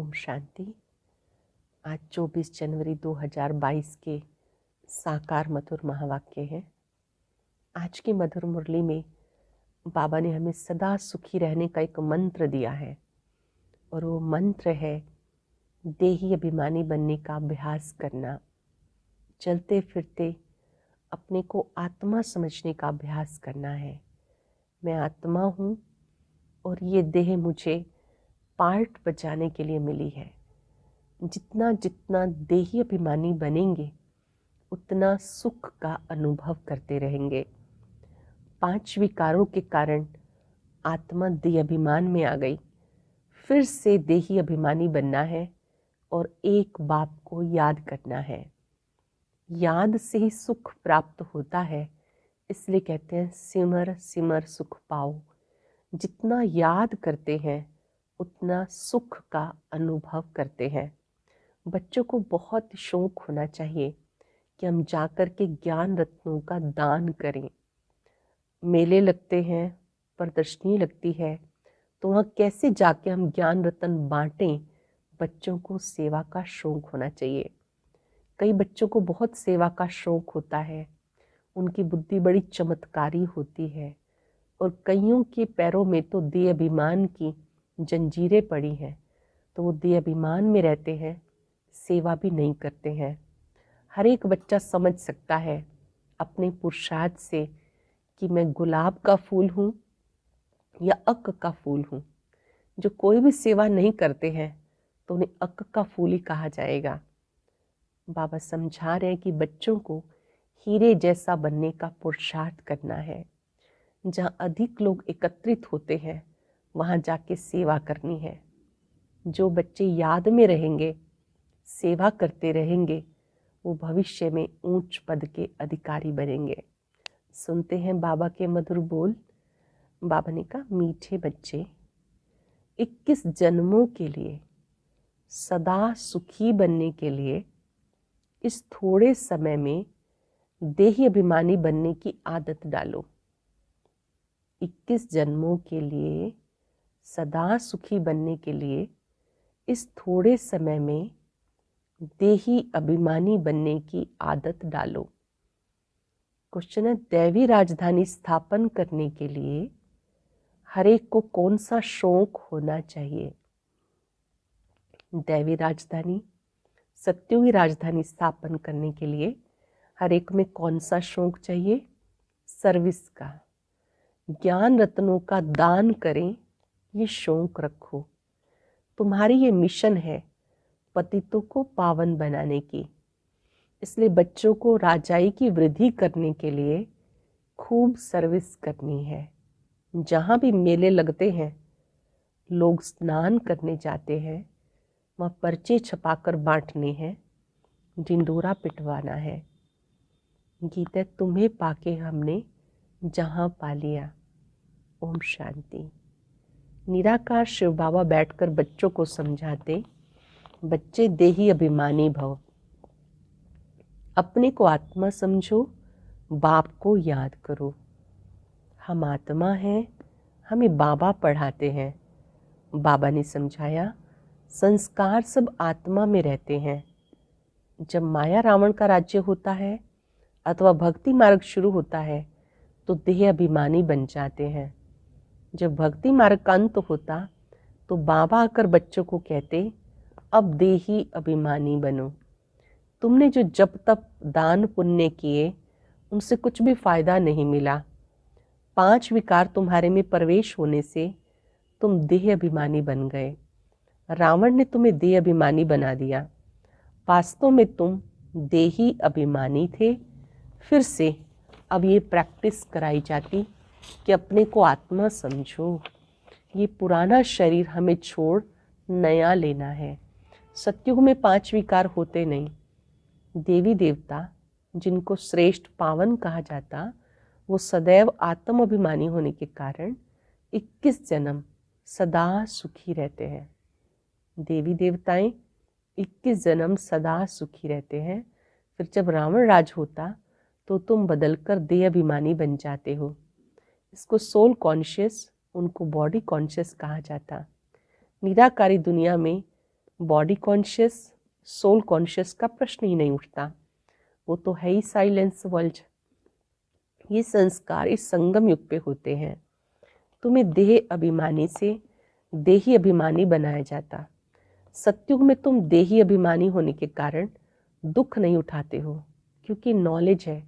ओम शांति। आज 24 जनवरी 2022 के साकार मधुर महावाक्य है। आज की मधुर मुरली में बाबा ने हमें सदा सुखी रहने का एक मंत्र दिया है और वो मंत्र है देही अभिमानी बनने का अभ्यास करना। चलते फिरते अपने को आत्मा समझने का अभ्यास करना है। मैं आत्मा हूँ और ये देह मुझे पार्ट बजाने के लिए मिली है। जितना जितना देही अभिमानी बनेंगे उतना सुख का अनुभव करते रहेंगे। 5 विकारों के कारण आत्मा देह अभिमान में आ गई। फिर से देही अभिमानी बनना है और एक बाप को याद करना है। याद से ही सुख प्राप्त होता है, इसलिए कहते हैं सिमर सिमर सुख पाओ। जितना याद करते हैं उतना सुख का अनुभव करते हैं। बच्चों को बहुत शौक होना चाहिए कि हम जाकर के ज्ञान रत्नों का दान करें। मेले लगते हैं, प्रदर्शनी लगती है, तो वहाँ कैसे जाके हम ज्ञान रत्न बांटें। बच्चों को सेवा का शौक होना चाहिए। कई बच्चों को बहुत सेवा का शौक होता है, उनकी बुद्धि बड़ी चमत्कारी होती है और कईयों के पैरों में तो देह अभिमान की जंजीरें पड़ी हैं, तो वो देह अभिमान में रहते हैं, सेवा भी नहीं करते हैं। हर एक बच्चा समझ सकता है अपने पुरुषार्थ से कि मैं गुलाब का फूल हूँ या अक का फूल हूँ। जो कोई भी सेवा नहीं करते हैं तो उन्हें अक का फूल ही कहा जाएगा। बाबा समझा रहे हैं कि बच्चों को हीरे जैसा बनने का पुरुषार्थ करना है। जहाँ अधिक लोग एकत्रित होते हैं वहाँ जाके सेवा करनी है। जो बच्चे याद में रहेंगे, सेवा करते रहेंगे, वो भविष्य में ऊंच पद के अधिकारी बनेंगे। सुनते हैं बाबा के मधुर बोल। बाबा ने कहा, मीठे बच्चे, 21 जन्मों के लिए सदा सुखी बनने के लिए इस थोड़े समय में देही अभिमानी बनने की आदत डालो। 21 जन्मों के लिए सदा सुखी बनने के लिए इस थोड़े समय में देही अभिमानी बनने की आदत डालो। क्वेश्चन है, दैवी राजधानी स्थापन करने के लिए हर एक को कौन सा शौक होना चाहिए? दैवी राजधानी, सत्युगी राजधानी स्थापन करने के लिए हर एक में कौन सा शौक चाहिए? सर्विस का। ज्ञान रत्नों का दान करें, ये शौक रखो। तुम्हारी ये मिशन है पतितों को पावन बनाने की। इसलिए बच्चों को राजाई की वृद्धि करने के लिए खूब सर्विस करनी है। जहाँ भी मेले लगते हैं, लोग स्नान करने जाते हैं, वहाँ पर्चे छपाकर बांटने हैं, ढिंडोरा पिटवाना है। गीता, तुम्हें पाके हमने जहाँ पा लिया। ओम शांति। निराकार शिव बाबा बैठकर बच्चों को समझाते, बच्चे देही अभिमानी भव। अपने को आत्मा समझो, बाप को याद करो। हम आत्मा हैं, हमें बाबा पढ़ाते हैं। बाबा ने समझाया, संस्कार सब आत्मा में रहते हैं। जब माया रावण का राज्य होता है अथवा भक्ति मार्ग शुरू होता है तो देह अभिमानी बन जाते हैं। जब भक्ति मार्ग का अंत होता तो बाबा आकर बच्चों को कहते, अब देही अभिमानी बनो। तुमने जो जप तप दान पुण्य किए उनसे कुछ भी फायदा नहीं मिला। 5 विकार तुम्हारे में प्रवेश होने से तुम देह अभिमानी बन गए। रावण ने तुम्हें देह अभिमानी बना दिया। वास्तव में तुम देही अभिमानी थे। फिर से अब ये प्रैक्टिस कराई जाती कि अपने को आत्मा समझो। ये पुराना शरीर हमें छोड़ नया लेना है। सत्युग में 5 विकार होते नहीं। देवी देवता जिनको श्रेष्ठ पावन कहा जाता, वो सदैव आत्म अभिमानी होने के कारण 21 जन्म सदा सुखी रहते हैं। देवी देवताएं 21 जन्म सदा सुखी रहते हैं। फिर जब रावण राज होता तो तुम बदलकर देह अभिमानी बन जाते हो। इसको सोल कॉन्शियस, उनको बॉडी कॉन्शियस कहा जाता। निराकारी दुनिया में बॉडी कॉन्शियस, सोल कॉन्शियस का प्रश्न ही नहीं उठता। वो तो है ही साइलेंस वर्ल्ड। ये संस्कार इस संगम युग पे होते हैं। तुम्हें देह अभिमानी से देही अभिमानी बनाया जाता। सत्युग में तुम देही अभिमानी होने के कारण दुख नहीं उठाते हो, क्योंकि नॉलेज है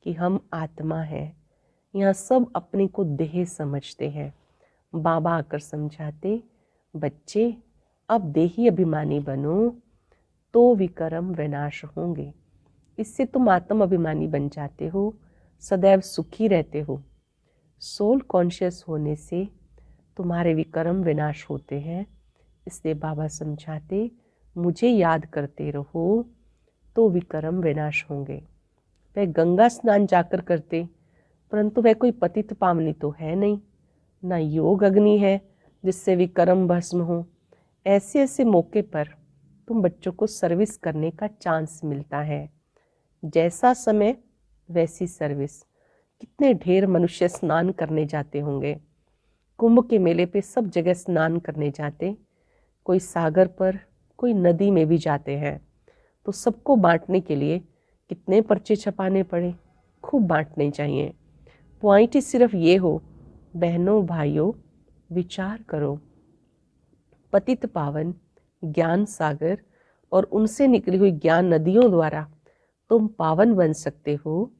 कि हम आत्मा है। यहाँ सब अपने को देह समझते हैं। बाबा आकर समझाते, बच्चे अब देही अभिमानी बनो तो विकर्म विनाश होंगे। इससे तुम आत्म अभिमानी बन जाते हो, सदैव सुखी रहते हो। सोल कॉन्शियस होने से तुम्हारे विकर्म विनाश होते हैं। इसलिए बाबा समझाते, मुझे याद करते रहो तो विकर्म विनाश होंगे। वह गंगा स्नान जाकर करते, परंतु वह कोई पतित पावनी तो है नहीं, ना योग अग्नि है जिससे विकर्म भस्म हो। ऐसे ऐसे मौके पर तुम बच्चों को सर्विस करने का चांस मिलता है। जैसा समय वैसी सर्विस। कितने ढेर मनुष्य स्नान करने जाते होंगे। कुंभ के मेले पे सब जगह स्नान करने जाते, कोई सागर पर, कोई नदी में भी जाते हैं। तो सबको बांटने के लिए कितने पर्चे छपाने पड़े। खूब बांटने चाहिए। पॉइंट ही सिर्फ ये हो, बहनों भाइयों विचार करो। पतित पावन ज्ञान सागर और उनसे निकली हुई ज्ञान नदियों द्वारा तुम पावन बन सकते हो,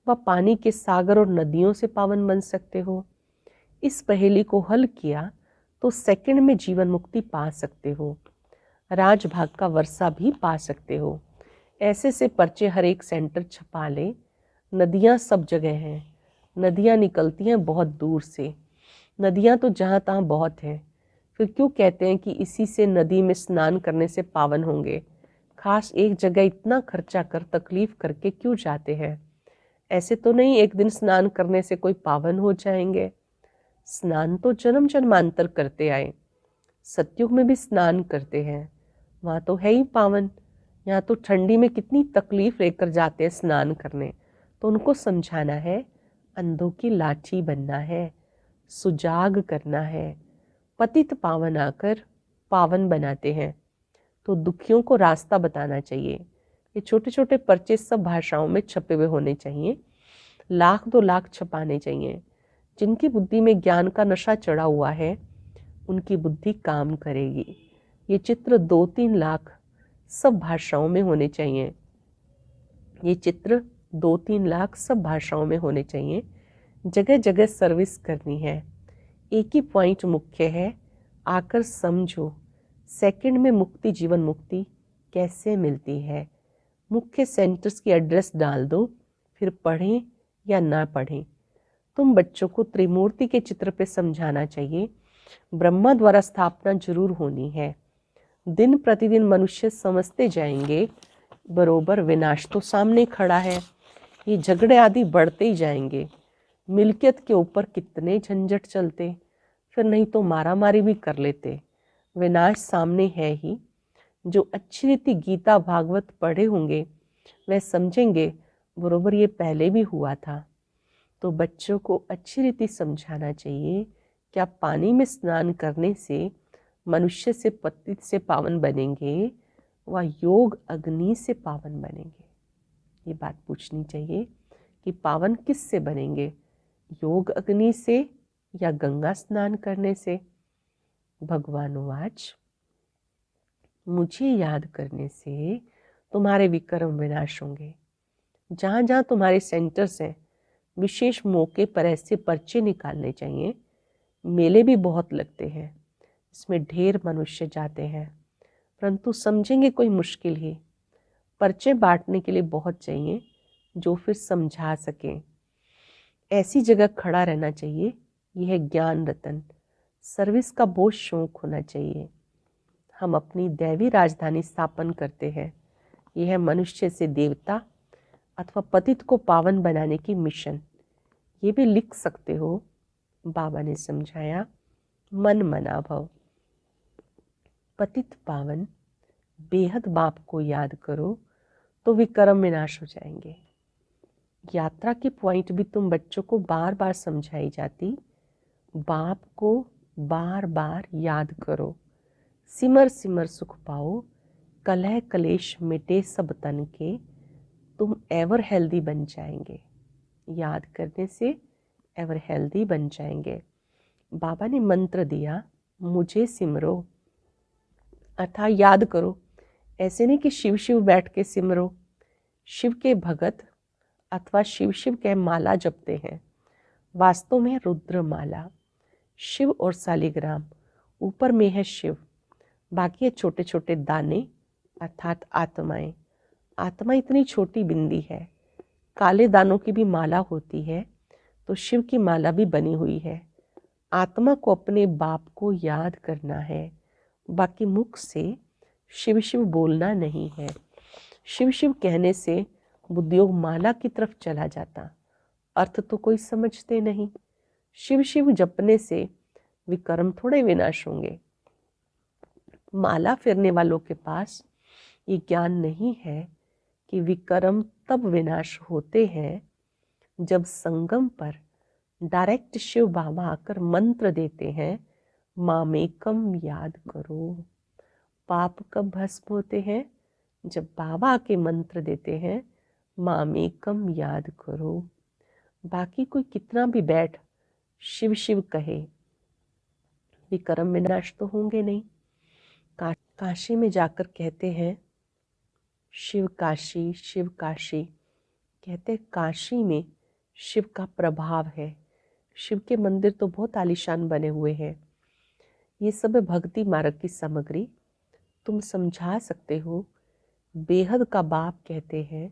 व पानी के सागर और नदियों से पावन बन सकते हो। इस पहेली को हल किया तो सेकंड में जीवन मुक्ति पा सकते हो। राजभाग का वर्षा भी पा सकते हो। ऐसे से पर्चे हर एक सेंटर छपा ले। नदियाँ सब जगह हैं। नदियाँ निकलती हैं बहुत दूर से। नदियाँ तो जहाँ तहाँ बहुत हैं। फिर क्यों कहते हैं कि इसी से नदी में स्नान करने से पावन होंगे? खास एक जगह इतना खर्चा कर तकलीफ करके क्यों जाते हैं? ऐसे तो नहीं एक दिन स्नान करने से कोई पावन हो जाएंगे। स्नान तो जन्म जन्मांतर करते आए। सतयुग में भी स्नान करते हैं, वहाँ तो है ही पावन। यहाँ तो ठंडी में कितनी तकलीफ लेकर जाते हैं स्नान करने। तो उनको समझाना है, अंधों की लाठी बनना है, सुजाग करना है। पतित पावन आकर पावन बनाते हैं, तो दुखियों को रास्ता बताना चाहिए। ये छोटे छोटे पर्चे सब भाषाओं में छपे हुए होने चाहिए। 1,00,000 2,00,000 छपाने चाहिए। जिनकी बुद्धि में ज्ञान का नशा चढ़ा हुआ है, उनकी बुद्धि काम करेगी। ये चित्र 2-3 लाख सब भाषाओं में होने चाहिए। ये चित्र 2-3 लाख सब भाषाओं में होने चाहिए। जगह जगह सर्विस करनी है। एक ही पॉइंट मुख्य है, आकर समझो। सेकंड में मुक्ति, जीवन मुक्ति कैसे मिलती है। मुख्य सेंटर्स की एड्रेस डाल दो, फिर पढ़ें या ना पढ़ें। तुम बच्चों को त्रिमूर्ति के चित्र पे समझाना चाहिए। ब्रह्मा द्वारा स्थापना जरूर होनी है। दिन प्रतिदिन मनुष्य समझते जाएंगे, बरोबर विनाश तो सामने खड़ा है। ये झगड़े आदि बढ़ते ही जाएंगे। मिल्कियत के ऊपर कितने झंझट चलते, फिर नहीं तो मारामारी भी कर लेते। विनाश सामने है ही। जो अच्छी रीति गीता भागवत पढ़े होंगे वह समझेंगे बरोबर ये पहले भी हुआ था। तो बच्चों को अच्छी रीति समझाना चाहिए, क्या पानी में स्नान करने से मनुष्य से पतित से पावन बनेंगे, व योग अग्नि से पावन बनेंगे। ये बात पूछनी चाहिए कि पावन किस से बनेंगे, योग अग्नि से या गंगा स्नान करने से। भगवान वाच, मुझे याद करने से तुम्हारे विकर्म विनाश होंगे। जहाँ जहाँ तुम्हारे सेंटर्स हैं, विशेष मौके पर ऐसे पर्चे निकालने चाहिए। मेले भी बहुत लगते हैं, इसमें ढेर मनुष्य जाते हैं, परंतु समझेंगे कोई मुश्किल ही। पर्चे बांटने के लिए बहुत चाहिए जो फिर समझा सकें। ऐसी जगह खड़ा रहना चाहिए। यह है ज्ञान रतन। सर्विस का बहुत शौक होना चाहिए। हम अपनी दैवी राजधानी स्थापन करते हैं। यह है मनुष्य से देवता अथवा पतित को पावन बनाने की मिशन। ये भी लिख सकते हो। बाबा ने समझाया, मन मना भव। पतित पावन बेहद बाप को याद करो तो विकर्म विनाश हो जाएंगे। यात्रा की पॉइंट भी तुम बच्चों को बार बार समझाई जाती। बाप को बार बार याद करो। सिमर सिमर सुख पाओ, कलह कलेश मिटे सब तन के, तुम एवर हेल्दी बन जाएंगे। याद करने से एवर हेल्दी बन जाएंगे। बाबा ने मंत्र दिया, मुझे सिमरो, अर्थात याद करो। ऐसे नहीं कि शिव शिव बैठ के सिमरो। शिव के भगत अथवा शिव शिव के माला जपते हैं, वास्तव में रुद्र माला। शिव और सालिग्राम, ऊपर में है शिव, बाकी है छोटे छोटे दाने अर्थात आत्माएं। आत्मा इतनी छोटी बिंदी है। काले दानों की भी माला होती है, तो शिव की माला भी बनी हुई है। आत्मा को अपने बाप को याद करना है, बाकी मुख से शिव शिव बोलना नहीं है। शिव शिव कहने से बुद्धियोग माला की तरफ चला जाता, अर्थ तो कोई समझते नहीं। शिव शिव जपने से विकर्म थोड़े विनाश होंगे। माला फेरने वालों के पास ये ज्ञान नहीं है कि विकर्म तब विनाश होते हैं जब संगम पर डायरेक्ट शिव बाबा आकर मंत्र देते हैं, मामेकम याद करो। पाप कब भस्म होते हैं? जब बाबा आके मंत्र देते हैं, मामेकम याद करो। बाकी कोई कितना भी बैठ शिव शिव कहे, विकर्म विनाश तो होंगे नहीं। काशी में जाकर कहते हैं शिव काशी। कहते काशी में शिव का प्रभाव है। शिव के मंदिर तो बहुत आलीशान बने हुए हैं। ये सब भक्ति मार्ग की सामग्री तुम समझा सकते हो। बेहद का बाप कहते हैं,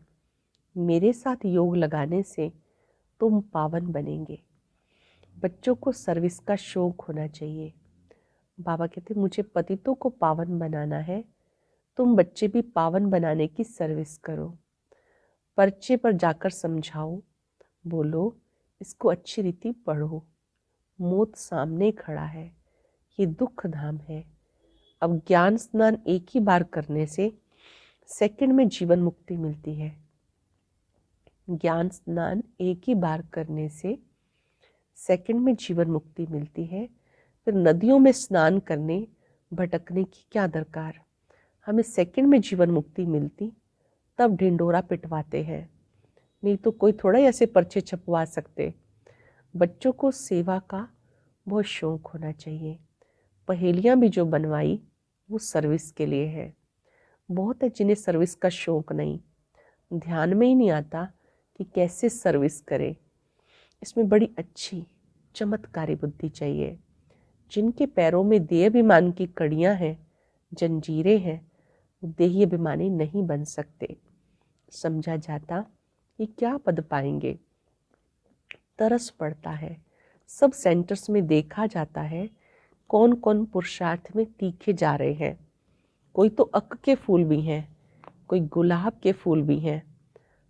मेरे साथ योग लगाने से तुम पावन बनेंगे। बच्चों को सर्विस का शौक होना चाहिए। बाबा कहते मुझे पतितों को पावन बनाना है, तुम बच्चे भी पावन बनाने की सर्विस करो। पर्चे पर जाकर समझाओ, बोलो इसको अच्छी रीति पढ़ो। मौत सामने खड़ा है, ये दुख धाम है। अब ज्ञान स्नान एक ही बार करने से सेकंड में जीवन मुक्ति मिलती है। ज्ञान स्नान एक ही बार करने से सेकंड में जीवन मुक्ति मिलती है। फिर नदियों में स्नान करने भटकने की क्या दरकार। हमें सेकंड में जीवन मुक्ति मिलती तब ढिंडोरा पिटवाते हैं, नहीं तो कोई थोड़ा ही ऐसे पर्चे छपवा सकते। बच्चों को सेवा का बहुत शौक होना चाहिए। पहेलियां भी जो बनवाई वो सर्विस के लिए है। बहुत है जिन्हें सर्विस का शौक नहीं, ध्यान में ही नहीं आता कि कैसे सर्विस करे। इसमें बड़ी अच्छी चमत्कारी बुद्धि चाहिए। जिनके पैरों में देह अभिमान की कड़ियां हैं, जंजीरें हैं, वो देही अभिमानी नहीं बन सकते। समझा जाता कि क्या पद पाएंगे। तरस पड़ता है। सब सेंटर्स में देखा जाता है कौन कौन पुरुषार्थ में तीखे जा रहे हैं। कोई तो अक के फूल भी हैं, कोई गुलाब के फूल भी हैं।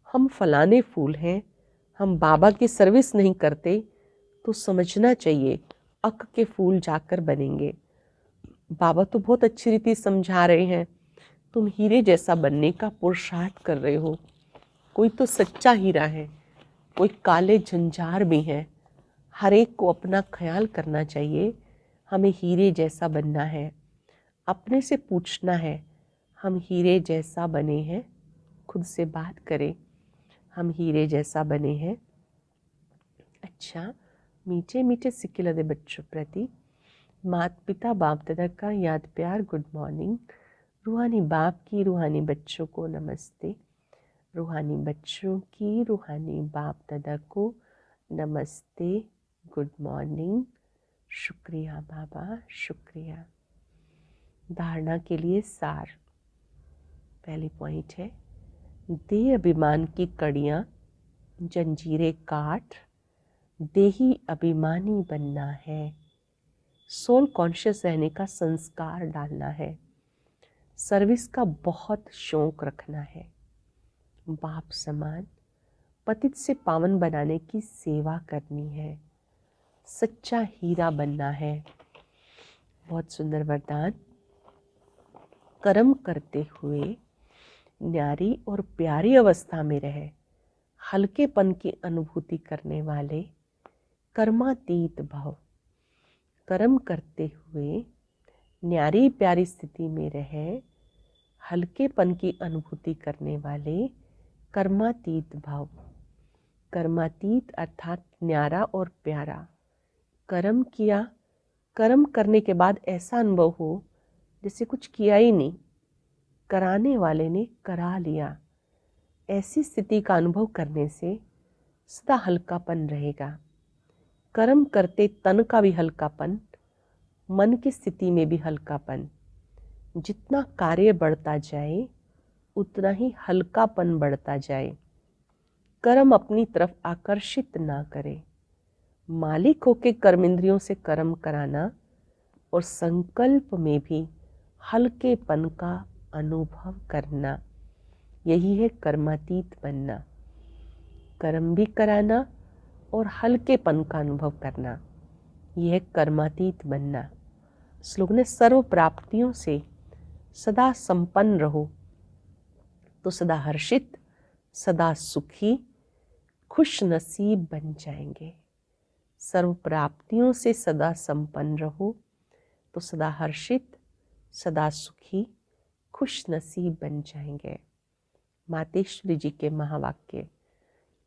हम फलाने फूल हैं, हम बाबा की सर्विस नहीं करते तो समझना चाहिए अक के फूल जाकर बनेंगे। बाबा तो बहुत अच्छी रीति समझा रहे हैं, तुम हीरे जैसा बनने का पुरुषार्थ कर रहे हो। कोई तो सच्चा हीरा है, कोई काले झंझार भी हैं। हर एक को अपना ख्याल करना चाहिए। हमें हीरे जैसा बनना है। अपने से पूछना है, हम हीरे जैसा बने हैं। खुद से बात करें, हम हीरे जैसा बने हैं। अच्छा, मीठे मीठे सिक्के लदे बच्चों प्रति माता पिता बाप दादा का याद प्यार गुड मॉर्निंग। रूहानी बाप की रूहानी बच्चों को नमस्ते। रूहानी बच्चों की रूहानी बाप दादा को नमस्ते, गुड मॉर्निंग। शुक्रिया बाबा, शुक्रिया। धारणा के लिए सार। पहली पॉइंट है, देह अभिमान की कड़ियाँ जंजीरें काट देही अभिमानी बनना है। सोल कॉन्शियस रहने का संस्कार डालना है। सर्विस का बहुत शौक रखना है। बाप समान पतित से पावन बनाने की सेवा करनी है। सच्चा हीरा बनना है। बहुत सुंदर वरदान। कर्म करते हुए न्यारी और प्यारी अवस्था में रहे, हल्केपन की अनुभूति करने वाले कर्मातीत भव। कर्म करते हुए न्यारी प्यारी स्थिति में रहे, हल्केपन की अनुभूति करने वाले कर्मातीत भाव। कर्मातीत अर्थात न्यारा और प्यारा। कर्म किया, कर्म करने के बाद ऐसा अनुभव हो जैसे कुछ किया ही नहीं, कराने वाले ने करा लिया। ऐसी स्थिति का अनुभव करने से सदा हल्कापन रहेगा। कर्म करते तन का भी हल्कापन, मन की स्थिति में भी हल्कापन। जितना कार्य बढ़ता जाए उतना ही हल्कापन बढ़ता जाए। कर्म अपनी तरफ आकर्षित ना करे। मालिक होके कर्म इंद्रियों से कर्म कराना और संकल्प में भी हल्केपन का अनुभव करना, यही है कर्मातीत बनना। कर्म भी कराना और हल्केपन का अनुभव करना, यह है कर्मातीत बनना। श्लोक ने सर्व प्राप्तियों से सदा संपन्न रहो तो सदा हर्षित, सदा सुखी, खुश नसीब बन जाएंगे। सर्व प्राप्तियों से सदा संपन्न रहो तो सदा हर्षित, सदा सुखी, खुश नसीब बन जाएंगे। मातेश्वरी जी के महावाक्य।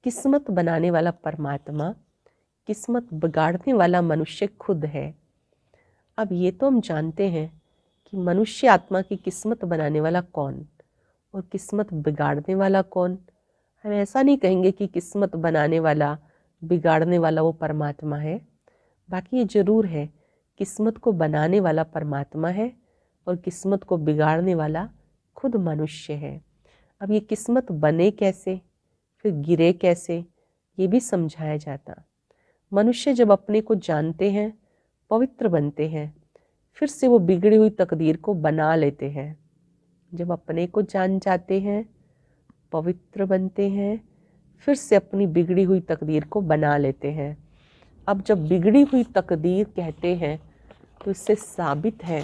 किस्मत बनाने वाला परमात्मा, किस्मत बिगाड़ने वाला मनुष्य खुद है। अब ये तो हम जानते हैं कि मनुष्य आत्मा की किस्मत बनाने वाला कौन और किस्मत बिगाड़ने वाला कौन। हम ऐसा नहीं कहेंगे कि किस्मत बनाने वाला, बिगाड़ने वाला वो परमात्मा है। बाकी ये जरूर है, किस्मत को बनाने वाला परमात्मा है और किस्मत को बिगाड़ने वाला खुद मनुष्य है। अब ये किस्मत बने कैसे, फिर गिरे कैसे, ये भी समझाया जाता। मनुष्य जब अपने को जानते हैं, पवित्र बनते हैं, फिर से वो बिगड़ी हुई तकदीर को बना लेते हैं। जब अपने को जान जाते हैं, पवित्र बनते हैं, फिर से अपनी बिगड़ी हुई तकदीर को बना लेते हैं। अब जब बिगड़ी हुई तकदीर कहते हैं तो इससे साबित है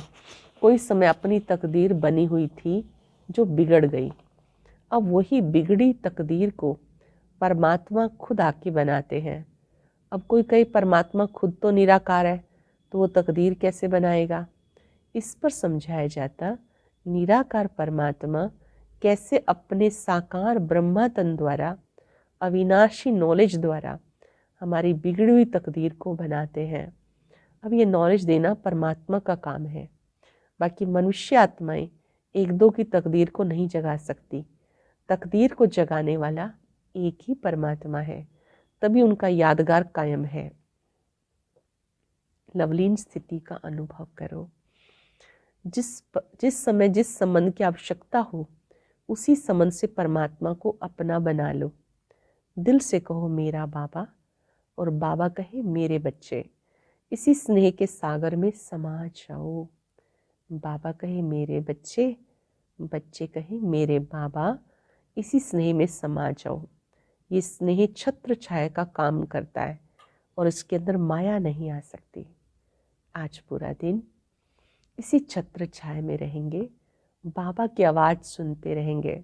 कोई समय अपनी तकदीर बनी हुई थी जो बिगड़ गई। अब वही बिगड़ी तकदीर को परमात्मा खुद आके बनाते हैं। अब कोई कहे परमात्मा खुद तो निराकार है तो वो तकदीर कैसे बनाएगा। इस पर समझाया जाता, निराकार परमात्मा कैसे अपने साकार ब्रह्मातन द्वारा, अविनाशी नॉलेज द्वारा हमारी बिगड़ी हुई तकदीर को बनाते हैं। अब ये नॉलेज देना परमात्मा का काम है। बाकी मनुष्य आत्माएं एक दो की तकदीर को नहीं जगा सकती। तकदीर को जगाने वाला एक ही परमात्मा है, तभी उनका यादगार कायम है। लवलीन स्थिति का अनुभव करो। जिस समय जिस संबंध की आवश्यकता हो उसी संबंध से परमात्मा को अपना बना लो। दिल से कहो मेरा बाबा और बाबा कहे मेरे बच्चे। इसी स्नेह के सागर में समा जाओ। बाबा कहे मेरे बच्चे, बच्चे कहे मेरे बाबा, इसी स्नेह में समा जाओ। ये स्नेह छत्र छाया का काम करता है और इसके अंदर माया नहीं आ सकती। आज पूरा दिन इसी छत्र छाया में रहेंगे, बाबा की आवाज़ सुनते रहेंगे,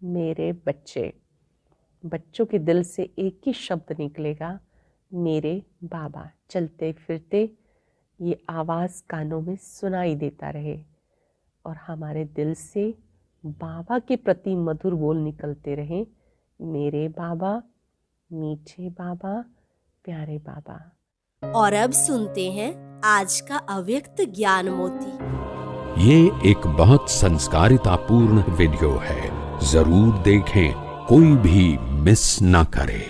मेरे बच्चे। बच्चों के दिल से एक ही शब्द निकलेगा, मेरे बाबा। चलते फिरते ये आवाज़ कानों में सुनाई देता रहे और हमारे दिल से बाबा के प्रति मधुर बोल निकलते रहे, मेरे बाबा, मीठे बाबा, प्यारे बाबा। और अब सुनते हैं आज का अव्यक्त ज्ञान मोती। ये एक बहुत संस्कारितापूर्ण वीडियो है, जरूर देखें, कोई भी मिस ना करे।